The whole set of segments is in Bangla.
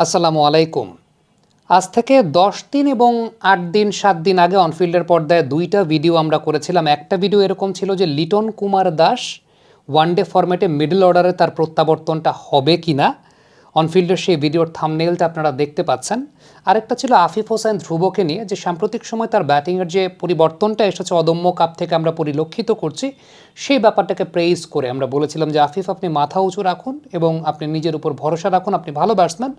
আসসালামু আলাইকুম। আজ থেকে 10 দিন এবং 8 দিন 7 দিন আগে অনফিল্ডের পর্দায় দুইটা ভিডিও আমরা করেছিলাম। একটা ভিডিও এরকম ছিল যে লিটন কুমার দাস ওয়ানডে ফরম্যাটে মিডল অর্ডারে তার প্রত্যাবর্তনটা হবে কিনা। অনফিল্ডের সেই ভিডিওর থাম্বনেইলটা আপনারা দেখতে পাচ্ছেন। আরেকটা ছিল আফিফ হোসেন ধ্রুবকে নিয়ে, যে সাম্প্রতিক সময় তার ব্যাটিংয়ের যে পরিবর্তনটা এসেছে অদম্য কাপ থেকে আমরা পরিলক্ষিত করছি, সেই ব্যাপারটাকে প্রেইজ করে আমরা বলেছিলাম যে আফিফ, আপনি মাথা উঁচু রাখুন এবং আপনি নিজের উপর ভরসা রাখুন, আপনি ভালো ব্যাটসম্যান।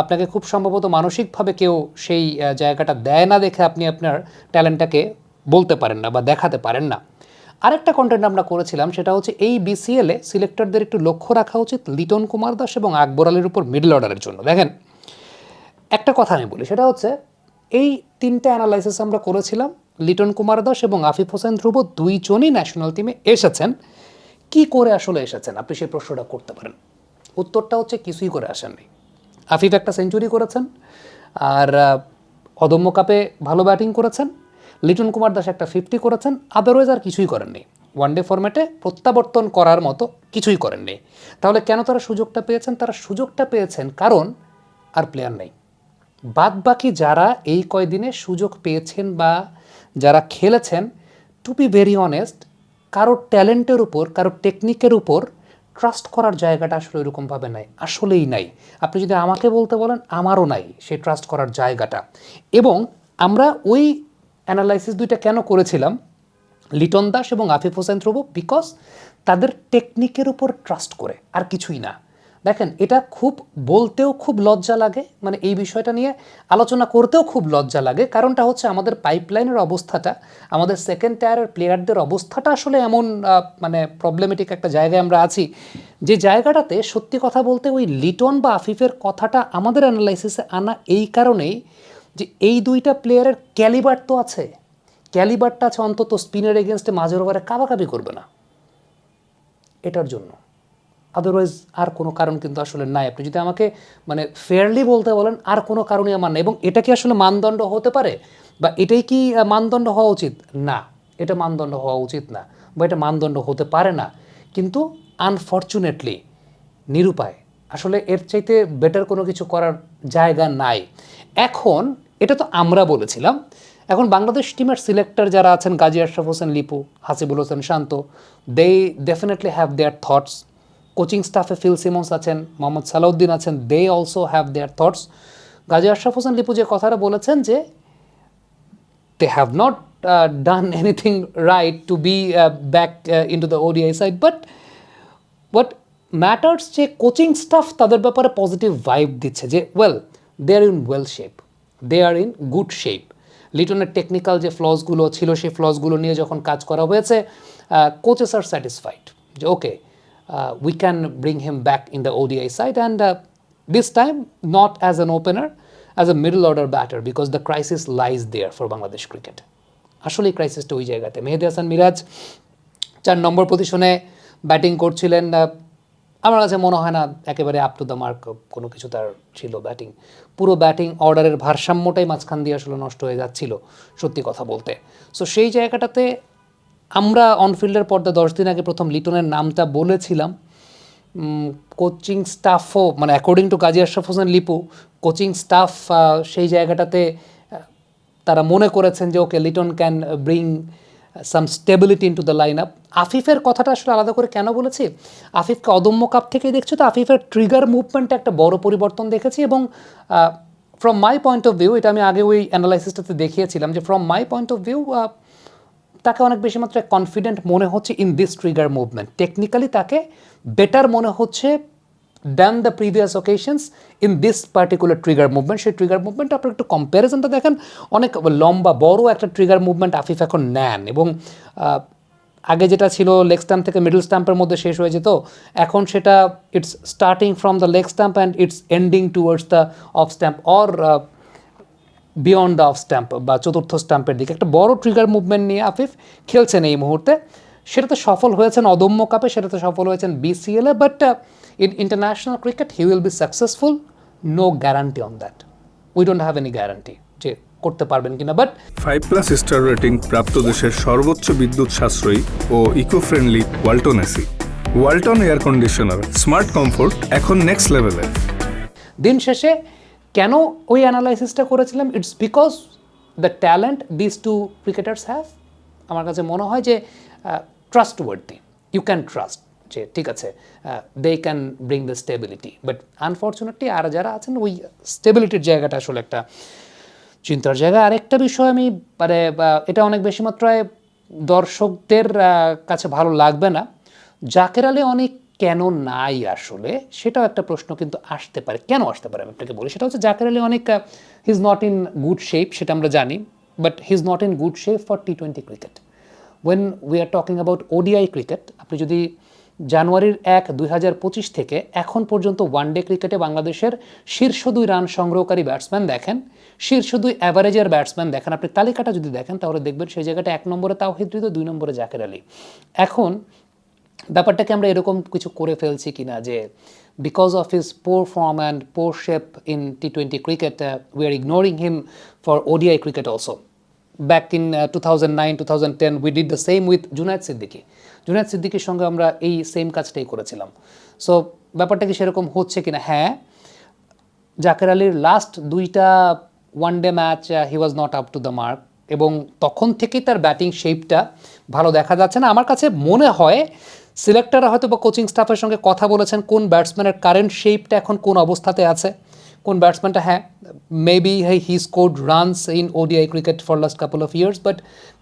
আপনাকে খুব সম্ভবত মানসিকভাবে কেউ সেই জায়গাটা দেয় না দেখে আপনি আপনার ট্যালেন্টটাকে বলতে পারেন না বা দেখাতে পারেন না। আরেকটা কন্টেন্ট আমরা করেছিলাম, সেটা হচ্ছে এই বিসিএলে সিলেক্টরদের একটু লক্ষ্য রাখা উচিত লিটন কুমার দাস এবং আকবর আলীর উপর মিডল অর্ডারের জন্য। দেখেন, একটা কথা আমি বলি, সেটা হচ্ছে এই তিনটা অ্যানালাইসিস আমরা করেছিলাম। লিটন কুমার দাস এবং আফিফ হোসেন ধ্রুব দুইজনই ন্যাশনাল টিমে এসেছেন। কি করে আসলে এসেছেন, আপনি সেই প্রশ্নটা করতে পারেন। উত্তরটা হচ্ছে কিছুই করে আসেননি। আফিফ একটা সেঞ্চুরি করেছেন আর অদম্য কাপে ভালো ব্যাটিং করেছেন। লিটন কুমার দাস একটা 50 করেছেন, আদারওয়াইজ আর কিছুই করেননি। ওয়ানডে ফরম্যাটে প্রত্যাবর্তন করার মতো কিছুই করেননি। তাহলে কেন তারা সুযোগটা পেয়েছেন? তারা সুযোগটা পেয়েছেন কারণ আর প্লেয়ার নেই। বাদ বাকি যারা এই কয়দিনে সুযোগ পেয়েছেন বা যারা খেলেছেন, টু বি ভেরি অনেস্ট, কারোর ট্যালেন্টের উপর, কারোর টেকনিকের উপর ট্রাস্ট করার জায়গাটা আসলে ওইরকমভাবে নাই, আসলেই নাই। আপনি যদি আমাকে বলতে বলেন, আমারও নাই সেই ট্রাস্ট করার জায়গাটা। এবং আমরা ওই অ্যানালাইসিস দুইটা কেন করেছিলাম লিটন দাস এবং আফিফ হোসেন ধ্রুব? বিকজ তাদের টেকনিকের উপর ট্রাস্ট করে, আর কিছুই না। দেখেন, এটা খুব বলতেও খুব লজ্জা লাগে, মানে এই বিষয়টা নিয়ে আলোচনা করতেও খুব লজ্জা লাগে। কারণটা হচ্ছে আমাদের পাইপলাইনের অবস্থাটা, আমাদের সেকেন্ড টায়ারের প্লেয়ারদের অবস্থাটা আসলে এমন মানে প্রবলেমেটিক একটা জায়গায় আমরা আছি, যে জায়গাটাতে সত্যি কথা বলতে ওই লিটন বা আফিফের কথাটা আমাদের অ্যানালাইসিসে আনা এই কারণেই যে এই দুইটা প্লেয়ারের ক্যালিবার তো আছে, ক্যালিবারটা আছে অন্তত স্পিনের এগেনস্টে মাঝের ওভারে কাবাকাবি করবে না, এটার জন্য। আদারওয়াইজ আর কোনো কারণ কিন্তু আসলে নাই। আপনি যদি আমাকে মানে ফেয়ারলি বলতে বলেন, আর কোনো কারণই আমার নেই। এবং এটা কি আসলে মানদণ্ড হতে পারে, বা এটাই কি মানদণ্ড হওয়া উচিত? না, এটা মানদণ্ড হওয়া উচিত না, বা এটা মানদণ্ড হতে পারে না। কিন্তু আনফর্চুনেটলি, নিরুপায়, আসলে এর চাইতে বেটার কোনো কিছু করার জায়গা নাই। এখন এটা তো আমরা বলেছিলাম, এখন বাংলাদেশ টিমের সিলেক্টর যারা আছেন, Gazi Ashraf Hossain Lipu, Hasibul Hossain Shanto, they definitely have their thoughts. Coaching স্টাফে ফিল সিমন্স আছেন, মোহাম্মদ সালাউদ্দিন আছেন, they also have their thoughts. Gazi Ashraf Hossain Lipu যে কথাটা বলেছেন যে they have not done anything right to be back into the ODI side, but what matters যে কোচিং স্টাফ তাদের ব্যাপারে পজিটিভ ভাইব দিচ্ছে যে well, they are in well shape, they are in good shape. লিটনের টেকনিক্যাল যে ফ্লসগুলো ছিল, সেই ফ্লসগুলো নিয়ে যখন কাজ করা হয়েছে, কোচেস আর স্যাটিসফাইড যে ওকে, we can bring him back in the ODI side, and this time not as an opener, as a middle order batter, because the crisis lies there for Bangladesh cricket. আসলে ক্রাইসিসটা ওই জায়গাতে। মেহেদী হাসান মিরাজ 4 নম্বর পজিশনে ব্যাটিং করছিলেন। আমার কাছে মনে হয় না একেবারে আপ টু দ্য মার্ক কোনো কিছু তার ছিল ব্যাটিং। পুরো ব্যাটিং অর্ডারের ভারসাম্যটাই মাঝখান দিয়ে আসলে নষ্ট হয়ে যাচ্ছিল, সত্যি কথা বলতে। সো সেই জায়গাটাতে আমরা অনফিল্ডের পর্দা 10 দিন আগে প্রথম লিটনের নামটা বলেছিলাম। কোচিং স্টাফও, মানে according to Gazi Ashraf Hossain Lipu, coaching staff সেই জায়গাটাতে তারা মনে করেছেন যে okay, Liton can bring some stability into the line up. আফিফের কথাটা আসলে আলাদা করে কেন বলেছি, আফিফকে অদম্য কাপ থেকে দেখছো তো, আফিফের ট্রিগার মুভমেন্টে একটা বড় পরিবর্তন দেখেছি। এবং from my point of view, এটা আমি আগে ওই অ্যানালাইসিসটাতে দেখিয়েছিলাম যে from my point of view তাকে অনেক বেশি মাত্রায় কনফিডেন্ট মনে হচ্ছে in this trigger movement. Technically তাকে বেটার মনে হচ্ছে than the previous occasions in this particular trigger movement. সেই ট্রিগার মুভমেন্ট আপনার একটু কম্প্যারিজনটা দেখেন, অনেক লম্বা বড় একটা ট্রিগার মুভমেন্ট আফিফ এখন নেন। এবং আগে যেটা ছিল লেগ স্ট্যাম্প থেকে মিডল স্ট্যাম্পের মধ্যে শেষ হয়ে যেত, এখন সেটা it's starting from the leg stump and it's ending towards the of stamp or beyond the of stamp বা চতুর্থ স্ট্যাম্পের দিকে। একটা বড় ট্রিগার মুভমেন্ট নিয়ে আফিফ খেলছেন এই মুহূর্তে। সেটাতে সফল হয়েছেন অদম্য কাপে, সেটাতে সফল হয়েছেন বিসিএলে, but in international cricket he will be successful, no guarantee on that. We don't have any guarantee যে করতে পারবেন কিনা। বাট 5+ স্টার রেটিং প্রাপ্ত দেশের সর্বোচ্চ বিদ্যুৎ সাশ্রয়ী ও eco friendly Walton AC, Walton air conditioner, smart comfort এখন নেক্সট লেভেলে। দিন শেষে কেন ওই অ্যানালাইসিসটা করেছিলাম, it's because the talent this two cricketers have আমার কাছে মনে হয় যে ট্রাস্টওয়ার্দি, ইউ ক্যান ট্রাস্ট যে ঠিক আছে they can bring the stability. But unfortunately আর যারা আছেন ওই স্টেবিলিটির জায়গাটা আসলে একটা চিন্তার জায়গা। আরেকটা বিষয় আমি মানে এটা অনেক বেশি মাত্রায় দর্শকদের কাছে ভালো লাগবে না, জাকের আলী অনেক কেন নাই আসলে সেটাও একটা প্রশ্ন কিন্তু আসতে পারে। কেন আসতে পারে আমি আপনাকে বলি, সেটা হচ্ছে জাকের আলী অনেক he is not in good shape, সেটা আমরা জানি, but he is not in good shape for T20 cricket. When we are talking about ODI cricket, আপনি যদি জানুয়ারির 1, 2025 থেকে এখন পর্যন্ত ওয়ানডে ক্রিকেটে বাংলাদেশের শীর্ষ 2 রান সংগ্রহকারী ব্যাটসম্যান দেখেন, শীর্ষ 2 অ্যাভারেজের ব্যাটসম্যান দেখেন, আপনি তালিকাটা যদি দেখেন তাহলে দেখবেন সেই জায়গাটা 1 নম্বরে তাওহিদ হৃদয়, 2 নম্বরে জাকের আলী। এখন ব্যাপারটাকে আমরা এরকম কিছু করে ফেলছি কিনা যে because of his poor form and poor shape in T20 cricket we are ignoring him for ODI cricket also. Back in 2009, 2010 we did the same with Junaid Siddique. Junaid সিদ্দিকীর সঙ্গে আমরা এই সেম কাজটাই করেছিলাম। সো ব্যাপারটা কি সেরকম হচ্ছে কিনা? হ্যাঁ, জাকের আলীর লাস্ট 2টা one day match he was not up to the mark, এবং তখন থেকেই তার ব্যাটিং শেপটা ভালো দেখা যাচ্ছে না। আমার কাছে মনে হয় সিলেক্টররা হয়তো বা কোচিং স্টাফের সঙ্গে কথা বলেছেন কোন ব্যাটসম্যানের কারেন্ট শেপটা এখন কোন অবস্থাতে আছে, কোন ব্যাটসম্যানটা হ্যাঁ maybe he scored runs in ODI cricket for last couple of years, but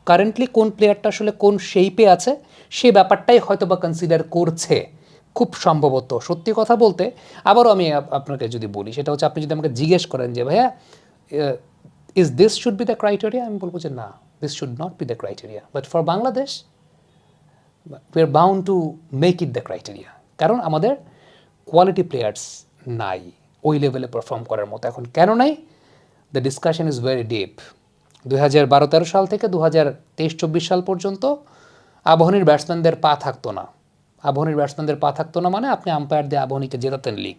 currently কোন প্লেয়ারটা আসলে কোন শেপে আছে সে ব্যাপারটাই হয়তো বা কনসিডার করছে খুব সম্ভবত। সত্যি কথা বলতে আবারও আমি আপনাকে যদি বলি, সেটা হচ্ছে আপনি যদি আমাকে জিজ্ঞেস করেন যে ভাইয়া is this should be the criteria, আমি বলবো যে না, this should not be the criteria, but for Bangladesh we are bound to make it the criteria, কারণ আমাদের কোয়ালিটি প্লেয়ার্স নাই ওই লেভেলে পারফর্ম করার মতো। এখন কেন নাই, the discussion is very deep. 2012-13 সাল থেকে 2023-24 সাল পর্যন্ত আবাহনীর ব্যাটসম্যানদের পা থাকতো না। আবাহনীর ব্যাটসম্যানদের পা থাকতো না মানে আপনি আম্পায়ার দিয়ে আবাহনীকে জেতাতেন লিগ,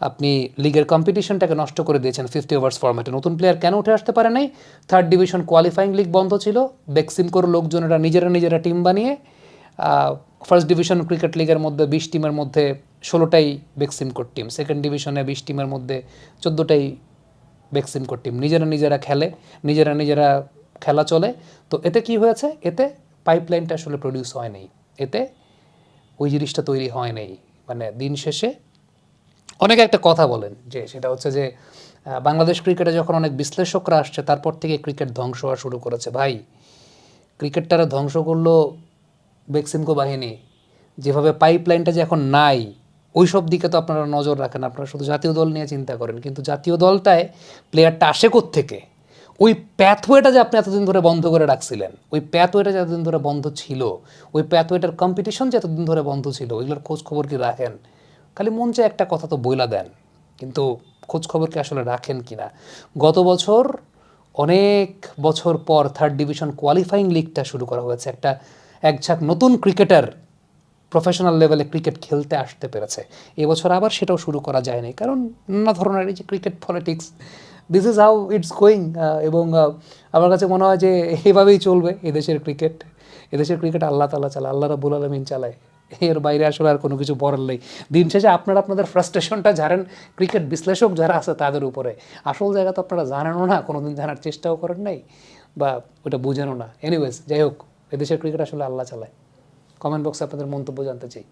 আপনি লিগের কম্পিটিশনটাকে নষ্ট করে দিয়েছেন 50 ওভার্স ফরম্যাটে। নতুন প্লেয়ার কেন উঠে আসতে পারে নাই? 3rd ডিভিশন কোয়ালিফাইং লিগ বন্ধ ছিল, বেক্সিমকোর লোকজনেরা নিজেরা টিম বানিয়ে ফার্স্ট ডিভিশন ক্রিকেট লিগের মধ্যে 20 টিমের মধ্যে 16টাই বেক্সিমকোর টিম, সেকেন্ড ডিভিশনে 20 টিমের মধ্যে 14টাই বেক্সিমকোর টিম, নিজেরা খেলে, নিজেরা খেলা চলে। তো এতে কি হয়েছে? এতে পাইপলাইনটা আসলে প্রডিউস হয় নাই, এতে ওই জিনিসটা তৈরি হয় নাই। মানে দিন শেষে অনেকে একটা কথা বলেন যে সেটা হচ্ছে যে বাংলাদেশ ক্রিকেটে যখন অনেক বিশ্লেষকরা আসছে তারপর থেকে ক্রিকেট ধ্বংস হওয়া শুরু করেছে। ভাই, ক্রিকেটটারা ধ্বংস করলো বেক্সিমকো বাহিনী, যেভাবে পাইপলাইনটা যে এখন নাই ওই সব দিকে তো আপনারা নজর রাখেন, আপনারা শুধু জাতীয় দল নিয়ে চিন্তা করেন, কিন্তু জাতীয় দলটায় প্লেয়ারটা আসে থেকে ওই প্যাথওয়েটা যে আপনি এতদিন ধরে বন্ধ করে রাখছিলেন, ওই প্যাথওয়েটা যে এতদিন ধরে বন্ধ ছিল, ওই প্যাথওয়েটার কম্পিটিশন যে এতদিন ধরে বন্ধ ছিল, ওইগুলোর খোঁজ খবর কি রাখেন? খালি মন চায় একটা কথা তো বইলা দেন, কিন্তু খোঁজ খবর কি আসলে রাখেন কি না? গত বছর অনেক বছর পর 3rd ডিভিশন কোয়ালিফাইং লিগটা শুরু করা হয়েছে, এক ঝাঁক নতুন ক্রিকেটার প্রফেশনাল লেভেলে ক্রিকেট খেলতে আসতে পেরেছে। এবছর আবার সেটাও শুরু করা যায়নি, কারণ নানা ধরনের এই যে cricket politics, this is how it's going. এবং আমার কাছে মনে হয় যে এভাবেই চলবে এদেশের ক্রিকেট। এদেশের ক্রিকেট আল্লাহ তাআলা চালায়, আল্লাহ রাব্বুল আলামিন চালায়, এর বাইরে আসলে আর কোনো কিছু বলার নেই। দিন শেষে আপনারা আপনাদের ফ্রাস্ট্রেশনটা ঝাড়েন ক্রিকেট বিশ্লেষক যারা আছে তাদের উপরে, আসল জায়গা তো আপনারা জানেনও না, কোনোদিন জানার চেষ্টাও করেন নাই, বা ওটা বুঝেনও না। এনিওয়েজ, যাই হোক, এদেশের ক্রিকেট আসলে আল্লাহ চালায়। কমেন্ট বক্সে আপনাদের মন্তব্য জানতে চাই।